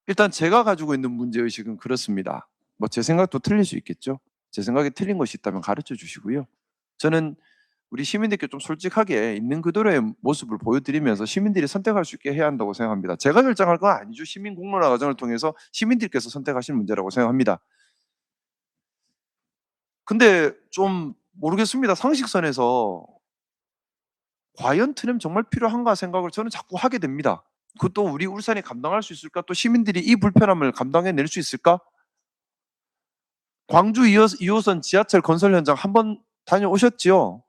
일단 제가 가지고 있는 문제의식은 그렇습니다. 뭐 제 생각도 틀릴 수 있겠죠. 제 생각이 틀린 것이 있다면 가르쳐 주시고요. 저는 우리 시민들께 좀 솔직하게 있는 그대로의 모습을 보여드리면서 시민들이 선택할 수 있게 해야 한다고 생각합니다. 제가 결정할 건 아니죠. 시민 공론화 과정을 통해서 시민들께서 선택하시는 문제라고 생각합니다. 근데 좀 모르겠습니다. 상식선에서 과연 트램 정말 필요한가 생각을 저는 자꾸 하게 됩니다. 그것도 우리 울산이 감당할 수 있을까? 또 시민들이 이 불편함을 감당해낼 수 있을까? 광주 2호선 지하철 건설 현장 한번 다녀오셨지요?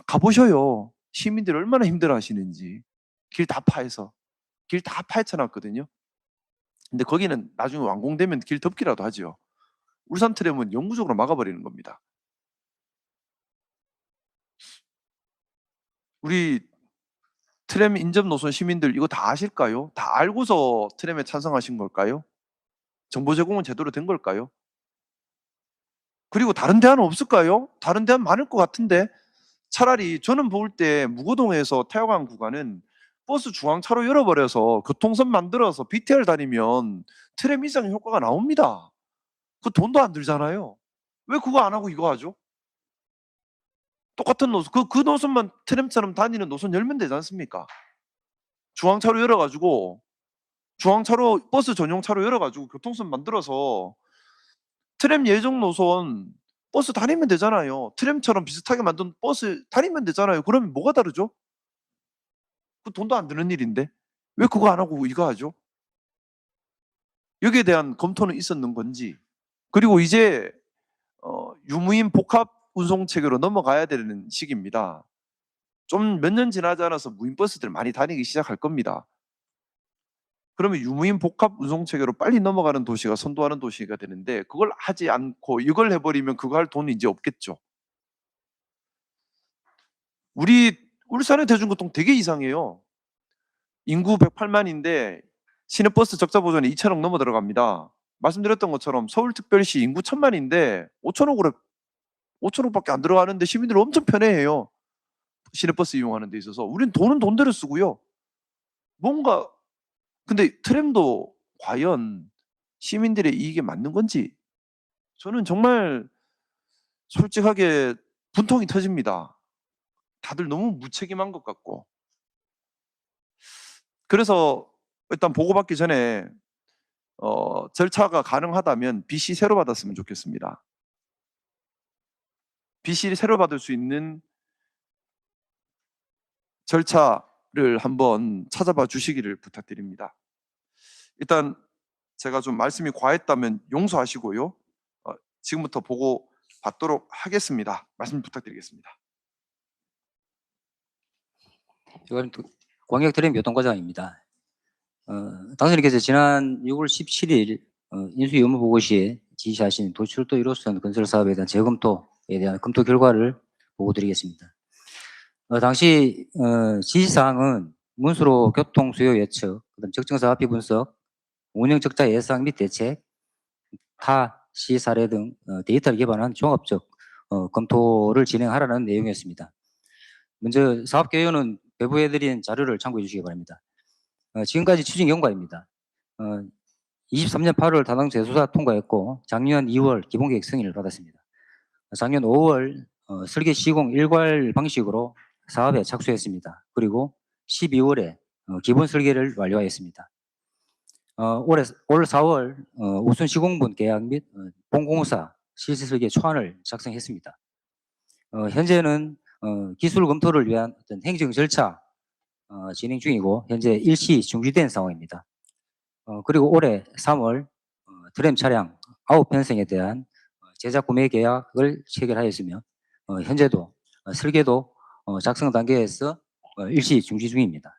가보셔요. 시민들이 얼마나 힘들어하시는지. 길 다 파해서. 길 다 파헤쳐놨거든요. 근데 거기는 나중에 완공되면 길 덮기라도 하죠. 울산 트램은 영구적으로 막아버리는 겁니다. 우리 트램 인접 노선 시민들 이거 다 아실까요? 다 알고서 트램에 찬성하신 걸까요? 정보 제공은 제대로 된 걸까요? 그리고 다른 대안은 없을까요? 다른 대안 많을 것 같은데 차라리 저는 볼 때 무고동에서 태화강 구간은 버스 중앙차로 열어버려서 교통선 만들어서 BTR 다니면 트램 이상의 효과가 나옵니다. 그 돈도 안 들잖아요. 왜 그거 안 하고 이거 하죠? 똑같은 노선, 그 노선만 트램처럼 다니는 노선 열면 되지 않습니까? 중앙차로 열어가지고 중앙차로 버스 전용차로 열어가지고 교통선 만들어서 트램 예정 노선 버스 다니면 되잖아요. 트램처럼 비슷하게 만든 버스 다니면 되잖아요. 그러면 뭐가 다르죠? 그 돈도 안 드는 일인데 왜 그거 안 하고 이거 하죠? 여기에 대한 검토는 있었는 건지. 그리고 이제 유무인 복합 운송 체계로 넘어가야 되는 시기입니다. 좀 몇 년 지나지 않아서 무인 버스들 많이 다니기 시작할 겁니다. 그러면 유무인 복합 운송 체계로 빨리 넘어가는 도시가 선도하는 도시가 되는데 그걸 하지 않고 이걸 해버리면 그거 할 돈이 이제 없겠죠. 우리 울산의 대중교통 되게 이상해요. 인구 108만인데 시내버스 적자 보전에 2천억 넘어 들어갑니다. 말씀드렸던 것처럼 서울특별시 인구 1,000만인데 5천억밖에 안 들어가는데 시민들 엄청 편해해요. 시내버스 이용하는 데 있어서. 우린 돈은 돈대로 쓰고요. 뭔가 근데 트램도 과연 시민들의 이익에 맞는 건지 저는 정말 솔직하게 분통이 터집니다. 다들 너무 무책임한 것 같고. 그래서 일단 보고받기 전에 절차가 가능하다면 BC 새로 받았으면 좋겠습니다. BC 새로 받을 수 있는 절차를 한번 찾아봐 주시기를 부탁드립니다. 일단 제가 좀 말씀이 과했다면 용서하시고요. 지금부터 보고 받도록 하겠습니다. 말씀 부탁드리겠습니다. 이건 광역 트램 교통과장입니다. 당선인께서 지난 6월 17일 인수 의무 보고 시에 지시하신 도출도 1호선 건설 사업에 대한 재검토에 대한 검토 결과를 보고 드리겠습니다. 당시 지시사항은 문수로 교통 수요 예측, 적정사 합의 분석, 운영 적자 예상 및 대책, 타 시 사례 등 데이터를 기반한 종합적 검토를 진행하라는 내용이었습니다. 먼저 사업 개요는 배부해드린 자료를 참고해 주시기 바랍니다. 지금까지 추진 경과입니다. 23년 8월 담당 재수사 통과했고 작년 2월 기본계획 승인을 받았습니다. 작년 5월 설계 시공 일괄 방식으로 사업에 착수했습니다. 그리고 12월에 기본 설계를 완료하였습니다. 올 4월 우선 시공분 계약 및 본공사 실시 설계 초안을 작성했습니다. 현재는 기술 검토를 위한 어떤 행정 절차 진행 중이고 현재 일시 중지된 상황입니다. 그리고 올해 3월 트램 차량 9편성에 대한 제작 구매 계약을 체결하였으며 현재도 설계도 작성 단계에서 일시 중지 중입니다.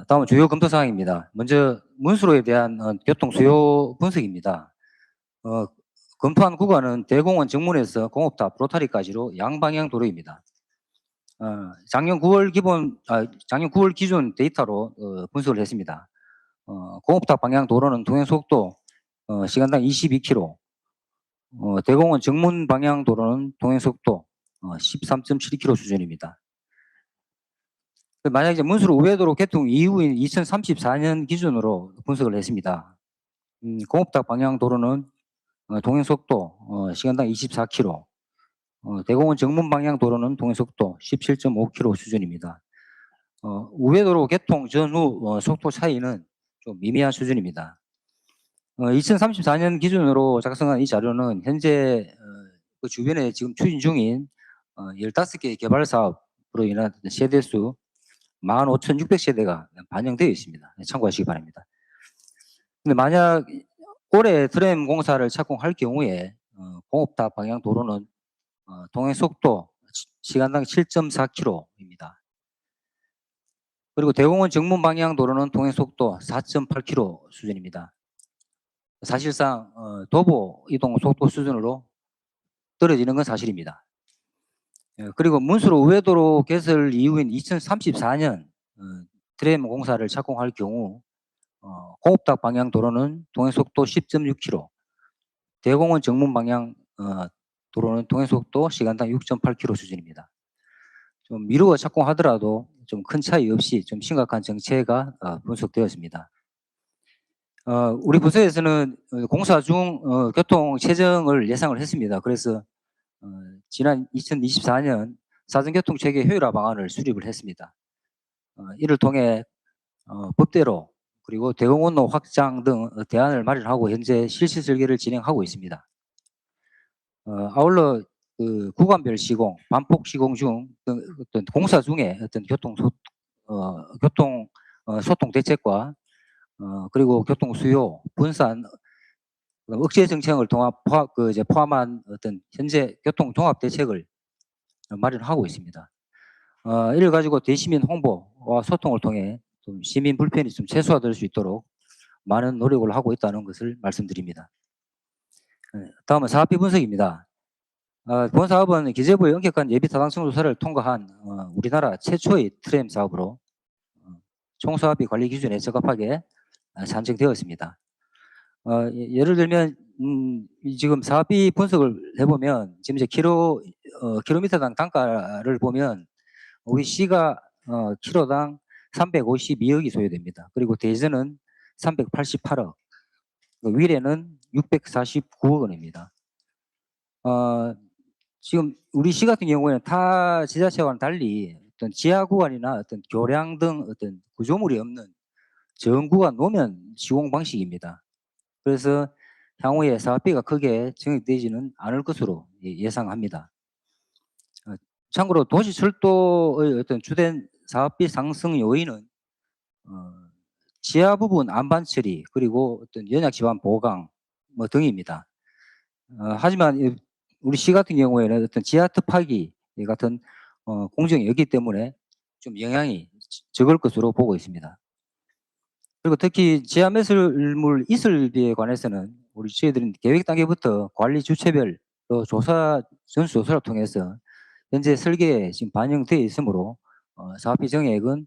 다음은 주요 검토 사항입니다. 먼저 문수로에 대한 교통 수요 분석입니다. 검토한 구간은 대공원 정문에서 공업탑 로타리까지로 양방향 도로입니다. 작년 9월 기준 데이터로 분석을 했습니다. 공업탑 방향 도로는 동행 속도 시간당 22km, 대공원 정문 방향 도로는 동행 속도 13.7km 수준입니다. 만약 이제 문수로 우회도로 개통 이후인 2034년 기준으로 분석을 했습니다. 공업당 방향 도로는 동행속도 시간당 24km, 대공원 정문 방향 도로는 동행속도 17.5km 수준입니다. 우회도로 개통 전후 속도 차이는 좀 미미한 수준입니다. 2034년 기준으로 작성한 이 자료는 현재 그 주변에 지금 추진 중인 15개 개발 사업으로 인한 세대수 15,600세대가 반영되어 있습니다. 참고하시기 바랍니다. 근데 만약 올해 트램 공사를 착공할 경우에 공업탑 방향 도로는 동행 속도 시간당 7.4km입니다. 그리고 대공원 정문 방향 도로는 동행 속도 4.8km 수준입니다. 사실상 도보 이동 속도 수준으로 떨어지는 건 사실입니다. 그리고 문수로 우회도로 개설 이후인 2034년 트램 공사를 착공할 경우 공업탑 방향 도로는 동행 속도 10.6km, 대공원 정문 방향 도로는 동행 속도 시간당 6.8km 수준입니다. 좀 미루어 착공하더라도 좀 큰 차이 없이 좀 심각한 정체가 분석되었습니다. 우리 부서에서는 공사 중 교통 체증을 예상을 했습니다. 그래서 지난 2024년 사전교통체계 효율화 방안을 수립을 했습니다. 이를 통해 법대로 그리고 대공원로 확장 등 대안을 마련하고 현재 실시 설계를 진행하고 있습니다. 아울러 그 구간별 시공, 반복 시공 중 어떤 공사 중에 어떤 교통 소통 대책과 그리고 교통 수요 분산 억제 정책을 포함한 어떤 현재 교통 종합 대책을 마련하고 있습니다. 이를 가지고 대시민 홍보와 소통을 통해 좀 시민 불편이 좀 최소화될 수 있도록 많은 노력을 하고 있다는 것을 말씀드립니다. 다음은 사업비 분석입니다. 본 사업은 기재부의 엄격한 예비 타당성 조사를 통과한 우리나라 최초의 트램 사업으로 총 사업비 관리 기준에 적합하게 산정되었습니다. 예를 들면 지금 사업비 분석을 해보면 지금 이제 킬로미터당 단가를 보면 우리 시가 키로당 352억이 소요됩니다. 그리고 대전은 388억, 위례는 649억 원입니다. 지금 우리 시 같은 경우에는 타 지자체와는 달리 어떤 지하 구간이나 어떤 교량 등 어떤 구조물이 없는 저음구간 노면 시공 방식입니다. 그래서 향후에 사업비가 크게 증액되지는 않을 것으로 예상합니다. 참고로 도시철도의 어떤 주된 사업비 상승 요인은 지하 부분 안반 처리 그리고 어떤 연약 지반 보강 뭐 등입니다. 하지만 우리 시 같은 경우에는 어떤 지하 특파기 같은 공정이 없기 때문에 좀 영향이 적을 것으로 보고 있습니다. 그리고 특히 지하 매설물 이설비에 관해서는 우리 저희들은 계획 단계부터 관리 주체별 또 전수조사를 통해서 현재 설계에 지금 반영되어 있으므로 사업비 정액은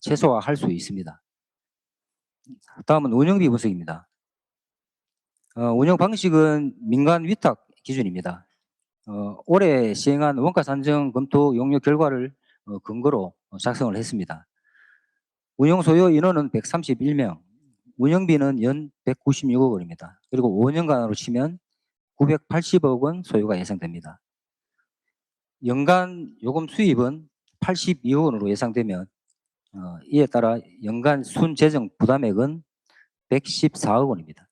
최소화할 수 있습니다. 다음은 운영비 분석입니다. 운영 방식은 민간 위탁 기준입니다. 올해 시행한 원가 산정 검토 용역 결과를 근거로 작성을 했습니다. 운영 소요 인원은 131명, 운영비는 연 196억 원입니다. 그리고 5년간으로 치면 980억 원 소요가 예상됩니다. 연간 요금 수입은 82억 원으로 예상되면 이에 따라 연간 순재정 부담액은 114억 원입니다.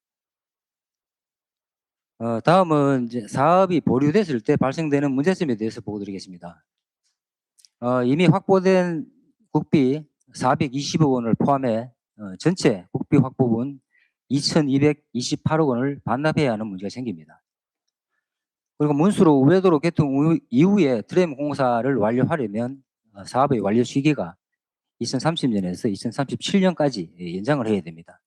다음은 이제 사업이 보류됐을 때 발생되는 문제점에 대해서 보고 드리겠습니다. 이미 확보된 국비 420억 원을 포함해 전체 국비 확보분 2,228억 원을 반납해야 하는 문제가 생깁니다. 그리고 문수로 우회도로 개통 이후에 트램 공사를 완료하려면 사업의 완료 시기가 2030년에서 2037년까지 연장을 해야 됩니다.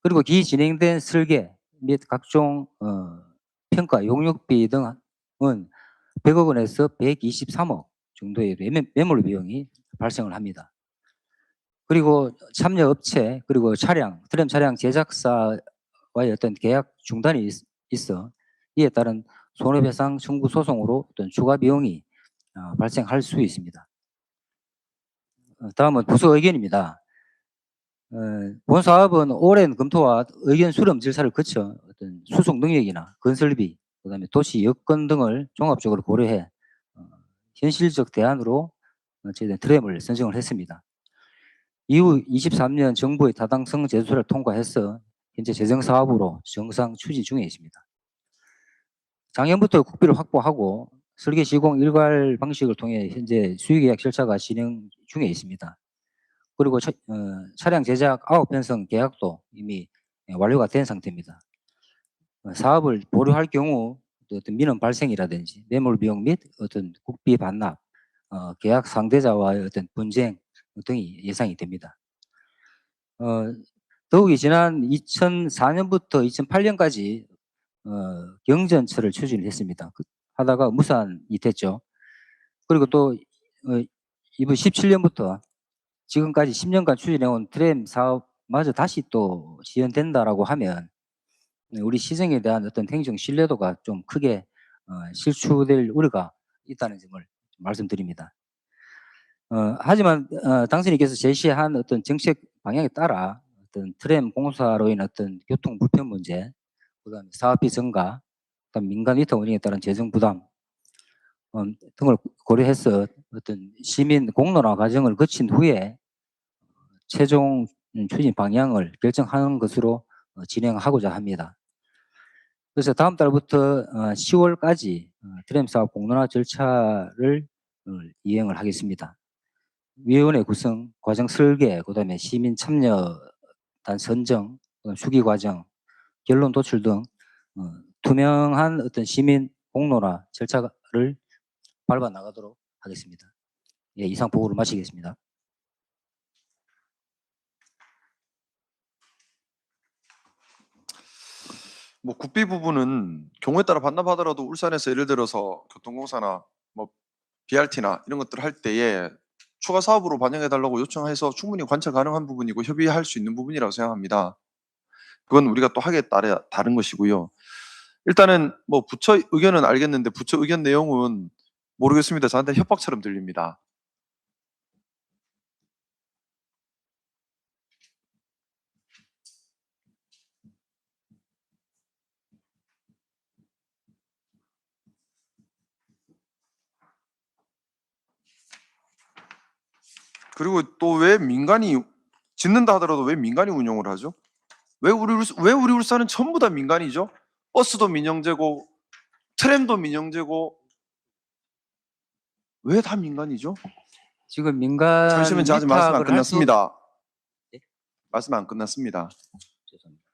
그리고 기진행된 설계 및 각종 평가 용역비 등은 100억 원에서 123억 정도의 매몰 비용이 발생을 합니다. 그리고 참여 업체 그리고 트램 차량 제작사와의 어떤 계약 중단이 있어 이에 따른 손해배상 청구 소송으로 어떤 추가 비용이 발생할 수 있습니다. 다음은 부서 의견입니다. 본 사업은 오랜 검토와 의견 수렴 절차를 거쳐 어떤 수속 능력이나 건설비, 그다음에 도시 여건 등을 종합적으로 고려해 현실적 대안으로 저희는 트램을 선정을 했습니다. 이후 23년 정부의 타당성 제도를 통과해서 현재 재정 사업으로 정상 추진 중에 있습니다. 작년부터 국비를 확보하고 설계 시공 일괄 방식을 통해 현재 수의계약 절차가 진행 중에 있습니다. 그리고 차량 제작 9편성 계약도 이미 완료가 된 상태입니다. 사업을 보류할 경우 어떤 민원 발생이라든지 매몰 비용 및 어떤 국비 반납, 계약 상대자와의 어떤 분쟁 등이 예상이 됩니다. 더욱이 지난 2004년부터 2008년까지 경전철을 추진했습니다. 하다가 무산이 됐죠. 그리고 또 이번 17년부터 지금까지 10년간 추진해온 트램 사업마저 다시 또 지연된다라고 하면 우리 시정에 대한 어떤 행정 신뢰도가 좀 크게 실추될 우려가 있다는 점을 말씀드립니다. 하지만 당선인께서 제시한 어떤 정책 방향에 따라 어떤 트램 공사로 인한 어떤 교통 불편 문제, 그다음에 사업비 증가, 그다음 민간 위탁 운영에 따른 재정 부담 등을 고려해서 어떤 시민 공론화 과정을 거친 후에 최종 추진 방향을 결정하는 것으로 진행하고자 합니다. 그래서 다음 달부터 10월까지 트램 사업 공론화 절차를 이행을 하겠습니다. 위원회 구성, 과정 설계, 그다음에 시민 참여단 선정, 수기 과정, 결론 도출 등 투명한 어떤 시민 공론화 절차를 밟아 나가도록 하겠습니다. 예, 이상 보고를 마치겠습니다. 뭐 국비 부분은 경우에 따라 반납하더라도 울산에서 예를 들어서 교통공사나 뭐 BRT나 이런 것들을 할 때에 추가 사업으로 반영해 달라고 요청해서 충분히 관찰 가능한 부분이고 협의할 수 있는 부분이라고 생각합니다. 그건 우리가 또 하기에 따라 다른 것이고요. 일단은 뭐 부처 의견은 알겠는데 부처 의견 내용은 모르겠습니다. 저한테 협박처럼 들립니다. 그리고 또 왜 민간이 짓는다 하더라도 왜 민간이 운영을 하죠? 왜 우리 울산은 전부 다 민간이죠? 버스도 민영제고 트램도 민영제고 왜 다 민간이죠? 지금 민간 잠시만요. 아직 말씀 안 위탁을 할 수 끝났습니다. 예? 말씀 안 끝났습니다. 죄송합니다.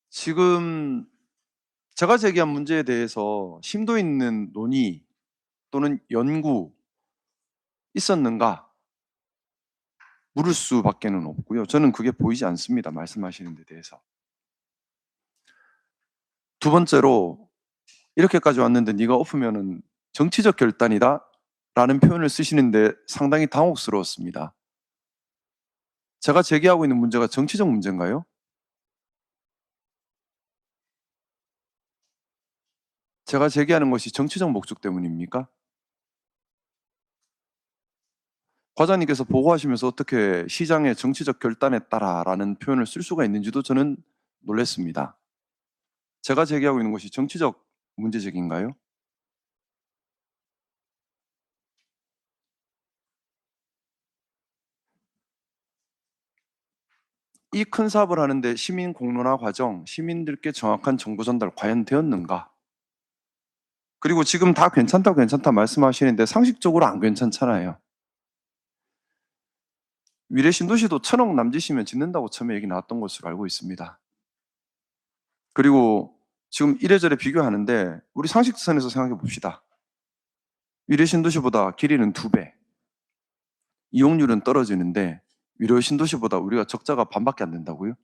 지금 제가 제기한 문제에 대해서 심도 있는 논의 또는 연구 있었는가? 물을 수밖에는 없고요. 저는 그게 보이지 않습니다. 말씀하시는 데 대해서. 두 번째로 이렇게까지 왔는데 네가 엎으면은 정치적 결단이다 라는 표현을 쓰시는데 상당히 당혹스러웠습니다. 제가 제기하고 있는 문제가 정치적 문제인가요? 제가 제기하는 것이 정치적 목적 때문입니까? 과장님께서 보고하시면서 어떻게 시장의 정치적 결단에 따라라는 표현을 쓸 수가 있는지도 저는 놀랐습니다. 제가 제기하고 있는 것이 정치적 문제적인가요? 이 큰 사업을 하는데 시민 공론화 과정, 시민들께 정확한 정보 전달 과연 되었는가? 그리고 지금 다 괜찮다 말씀하시는데 상식적으로 안 괜찮잖아요. 미래 신도시도 1,000억 남짓이면 짓는다고 처음에 얘기 나왔던 것으로 알고 있습니다. 그리고 지금 이래저래 비교하는데 우리 상식선에서 생각해 봅시다. 미래 신도시보다 길이는 2배, 이용률은 떨어지는데 미래 신도시보다 우리가 적자가 반밖에 안 된다고요?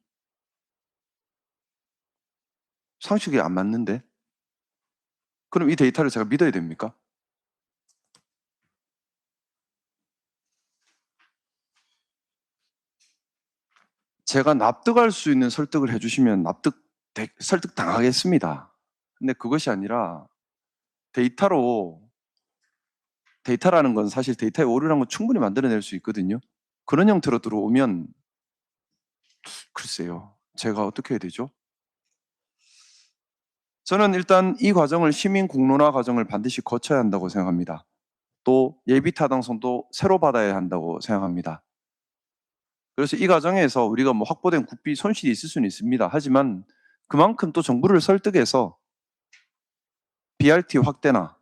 상식이 안 맞는데? 그럼 이 데이터를 제가 믿어야 됩니까? 제가 납득할 수 있는 설득을 해주시면 설득 당하겠습니다. 근데 그것이 아니라 데이터라는 건 사실 데이터의 오류라는 건 충분히 만들어낼 수 있거든요. 그런 형태로 들어오면 글쎄요. 제가 어떻게 해야 되죠? 저는 일단 이 과정을 시민 공론화 과정을 반드시 거쳐야 한다고 생각합니다. 또 예비 타당성도 새로 받아야 한다고 생각합니다. 그래서 이 과정에서 우리가 뭐 확보된 국비 손실이 있을 수는 있습니다. 하지만 그만큼 또 정부를 설득해서 BRT 확대나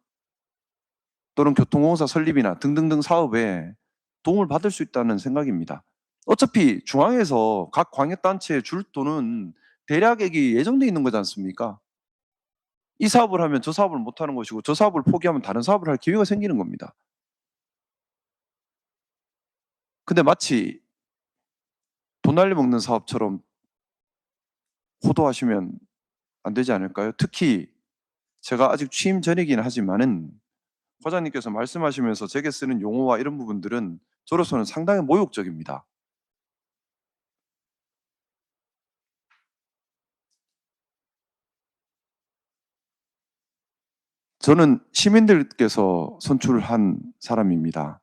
또는 교통공사 설립이나 등등등 사업에 도움을 받을 수 있다는 생각입니다. 어차피 중앙에서 각 광역단체에 줄 돈은 대략액이 예정돼 있는 거지 않습니까? 이 사업을 하면 저 사업을 못 하는 것이고 저 사업을 포기하면 다른 사업을 할 기회가 생기는 겁니다. 근데 마치 돈 날려먹는 사업처럼 호도하시면 안 되지 않을까요? 특히 제가 아직 취임 전이긴 하지만은 과장님께서 말씀하시면서 제게 쓰는 용어와 이런 부분들은 저로서는 상당히 모욕적입니다. 저는 시민들께서 선출한 사람입니다.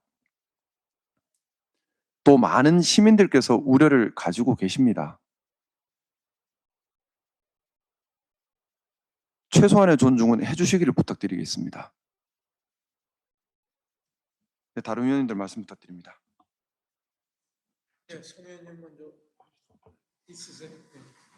또 많은 시민들께서 우려를 가지고 계십니다. 최소한의 존중은 해주시기를 부탁드리겠습니다. 네, 다른 의원님들 말씀 부탁드립니다. 네, 손 의원님 먼저 있으세요? 네.